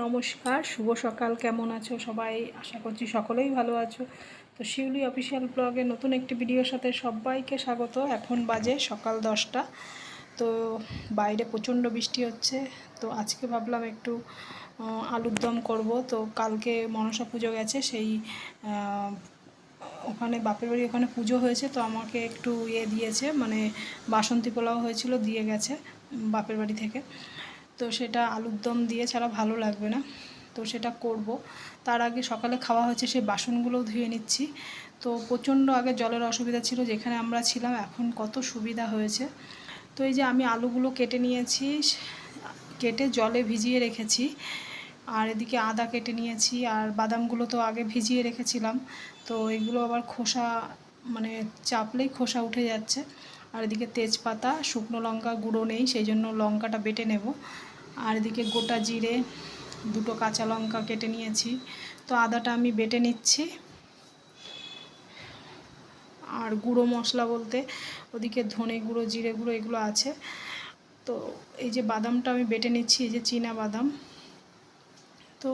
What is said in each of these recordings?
নমস্কার, শুভ সকাল। কেমন আছো সবাই? আশা করছি সকলেই ভালো আছো। তো শিউলি অফিসিয়াল ব্লগে নতুন একটি ভিডিওর সাথে সবাইকে স্বাগত। এখন বাজে সকাল 10টা। তো বাইরে প্রচণ্ড বৃষ্টি হচ্ছে। তো আজকে ভাবলাম একটু আলুর দম করবো। তো কালকে মনসা পুজো গেছে, সেই ওখানে বাপের বাড়ি ওখানে পুজো হয়েছে। তো আমাকে একটু দিয়েছে, মানে বাসন্তী পোলাও হয়েছিল, দিয়ে গেছে বাপের বাড়ি থেকে। তো সেটা আলুর দম দিয়ে ছাড়া ভালো লাগবে না, তো সেটা করব। তার আগে সকালে খাওয়া হয়েছে, সেই বাসনগুলোও ধুয়ে নিচ্ছি। তো প্রচণ্ড আগে জলের অসুবিধা ছিল যেখানে আমরা ছিলাম, এখন কত সুবিধা হয়েছে। তো এই যে আমি আলুগুলো কেটে নিয়েছি, কেটে জলে ভিজিয়ে রেখেছি। আর এদিকে আদা কেটে নিয়েছি, আর বাদামগুলো তো আগে ভিজিয়ে রেখেছিলাম। তো এগুলো আবার খোসা, মানে চাপলেই খোসা উঠে যাচ্ছে। আর এদিকে তেজপাতা, শুকনো লঙ্কা গুঁড়ো নেই, সেই জন্য লঙ্কাটা বেটে নেব। আর এদিকে গোটা জিরে, দুটো কাঁচা লঙ্কা কেটে নিয়েছি। তো আদাটা আমি বেটে নিচ্ছি। আর গুঁড়ো মশলা বলতে ওদিকে ধনে গুঁড়ো, জিরে গুঁড়ো এগুলো আছে। তো এই যে বাদামটা আমি বেটে নিচ্ছি, এই যে চীনা বাদাম। তো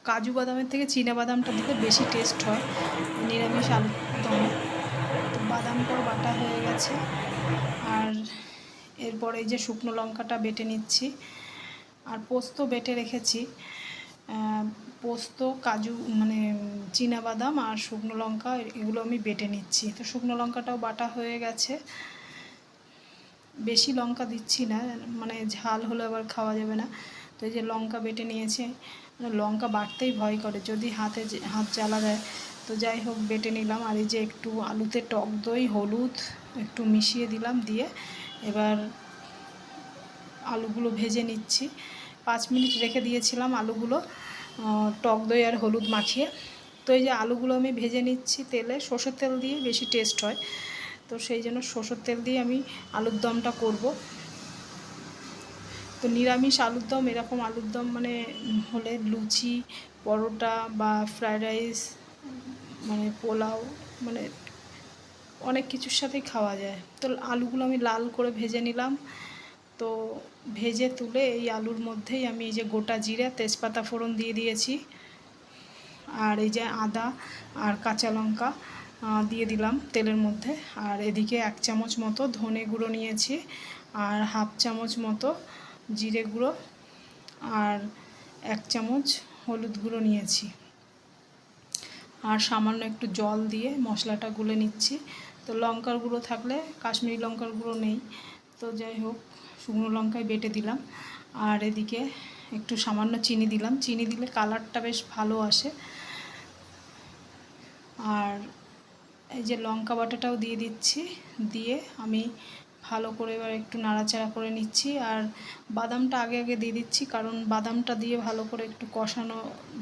কাজু বাদামের থেকে চীনা বাদামটা দিলে বেশি টেস্ট হয় নিরামিষ আলুর দমে। তো বাদামটাও বাটা হয়ে গেছে। আর এরপর এই যে শুকনো লঙ্কাটা বেটে নিচ্ছি। আর পোস্ত বেটে রেখেছি। পোস্ত, কাজু, মানে চীনা বাদাম আর শুকনো লঙ্কা এগুলো আমি বেটে নিচ্ছি। তো শুকনো লঙ্কাটাও বাটা হয়ে গেছে। বেশি লঙ্কা দিচ্ছি না, মানে ঝাল হলে আবার খাওয়া যাবে না। তো এই যে লঙ্কা বেটে নিয়েছি। লঙ্কা বাটতেই ভয় করে, যদি হাত জ্বালা দেয়। তো যাই হোক, বেটে নিলাম। আর এই যে একটু আলুতে টক দই, হলুদ একটু মিশিয়ে দিলাম, দিয়ে এবার আলুগুলো ভেজে নিচ্ছি। 5 মিনিট রেখে দিয়েছিলাম আলুগুলো টক দই আর হলুদ মাখিয়ে। তো এই যে আলুগুলো আমি ভেজে নিচ্ছি তেলে, সর্ষের তেল দিয়ে বেশি টেস্ট হয়। তো সেই জন্য সর্ষের তেল দিয়ে আমি আলুর দমটা করব। তো নিরামিষ আলুর দম, এরকম আলুর দম মানে হলে লুচি, পরোটা বা ফ্রায়েড রাইস, মানে পোলাও, মানে অনেক কিছুর সাথেই খাওয়া যায়। তো আলুগুলো আমি লাল করে ভেজে নিলাম। তো ভেজে তুলে এই আলুর মধ্যেই আমি এই যে গোটা জিরে, তেজপাতা ফোড়ন দিয়ে দিয়েছি। আর এই যে আদা আর কাঁচা লঙ্কা দিয়ে দিলাম তেলের মধ্যে। আর এদিকে 1 চামচ মতো ধনে গুঁড়ো নিয়েছি, আর হাফ চামচ মতো জিরে গুঁড়ো, আর 1 চামচ হলুদ গুঁড়ো নিয়েছি। আর সামান্য একটু জল দিয়ে মশলাটা গুলে নিচ্ছি। তো লঙ্কার গুঁড়ো থাকলে, কাশ্মীরি লঙ্কার গুঁড়ো নেই, তো যাই হোক শুকনো লঙ্কায় বেটে দিলাম। আর এদিকে একটু সামান্য চিনি দিলাম, চিনি দিলে কালারটা বেশ ভালো আসে। আর এই যে লঙ্কা বাটাটাও দিয়ে দিচ্ছি, দিয়ে আমি ভালো করে এবার একটু নাড়াচাড়া করে নিচ্ছি। আর বাদামটা আগে আগে দিয়ে দিচ্ছি, কারণ বাদামটা দিয়ে ভালো করে একটু কষানো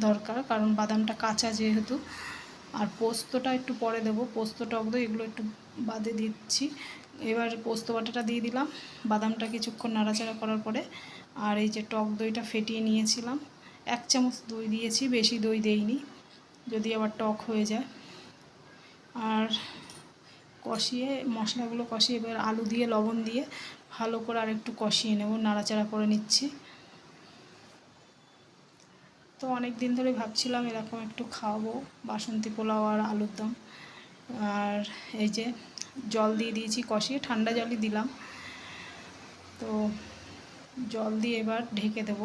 দরকার, কারণ বাদামটা কাঁচা যেহেতু। আর পোস্তটা একটু পরে দেবো, পোস্ত, টক দই এগুলো একটু বাদে দিচ্ছি। এবার পোস্ত বাটাটা দিয়ে দিলাম, বাদামটা কিছুক্ষণ নাড়াচাড়া করার পরে। আর এই যে টক দইটা ফেটিয়ে নিয়েছিলাম, 1 চামচ দই দিয়েছি, বেশি দই দেইনি, যদি আবার টক হয়ে যায়। আর কষিয়ে মশলাগুলো কষিয়ে এবার আলু দিয়ে লবণ দিয়ে ভালো করে আর একটু কষিয়ে নেব, নাড়াচাড়া করে নিচ্ছি। তো অনেক দিন ধরে ভাবছিলাম এরকম একটু খাওয়াবো, বাসন্তী পোলাও আর আলুর দম। আর এই যে জল দিয়ে দিয়েছি, কষিয়ে ঠান্ডা জলই দিলাম। তো জল দিয়ে এবার ঢেকে দেব।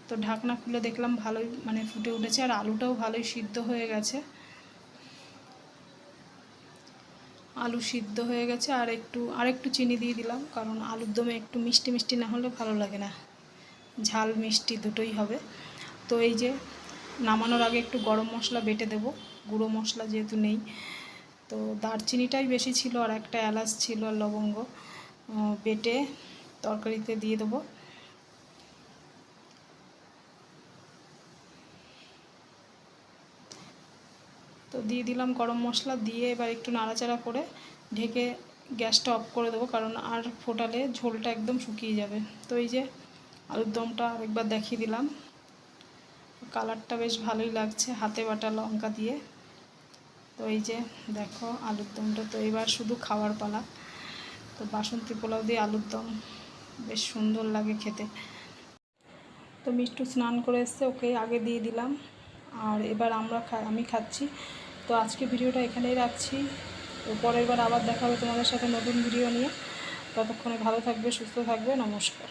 তো ঢাকনা খুলে দেখলাম ভালোই, মানে ফুটে উঠেছে, আর আলুটাও ভালোই সিদ্ধ হয়ে গেছে। আলু সিদ্ধ হয়ে গেছে। আর একটু চিনি দিয়ে দিলাম, কারণ আলুর দমে একটু মিষ্টি মিষ্টি না হলে ভালো লাগে না, ঝাল মিষ্টি দুটোই হবে। তো এই যে নামানোর আগে একটু গরম মশলা বেটে দেব, গুঁড়ো মশলা যেহেতু নেই। তো দারচিনিটাই বেশি ছিল, আর একটা এলাচ ছিল, আর লবঙ্গ বেটে তরকারিতে দিয়ে দেবো। তো দিয়ে দিলাম গরম মশলা, দিয়ে এবার একটু নাড়াচাড়া করে ঢেকে গ্যাসটা অফ করে দেবো, কারণ আর ফোটালে ঝোলটা একদম শুকিয়ে যাবে। তো এই যে আলুর দমটা আরেকবার দেখিয়ে দিলাম, কালারটা বেশ ভালোই লাগছে হাতে বাটা লঙ্কা দিয়ে। তো এই যে দেখো আলুর দমটা, তো এবার শুধু খাওয়ার পালা। তো বাসন্তী পোলাও দিয়ে আলুর দম বেশ সুন্দর লাগে খেতে। তো মিষ্টু স্নান করে এসছে, ওকে আগে দিয়ে দিলাম, আর এবার আমি খাচ্ছি। তো আজকে ভিডিওটা এখানেই রাখছি। তো পরের বার আবার দেখা হবে তোমাদের সাথে নতুন ভিডিও নিয়ে। ততক্ষণে ভালো থাকবে, সুস্থ থাকবে। নমস্কার।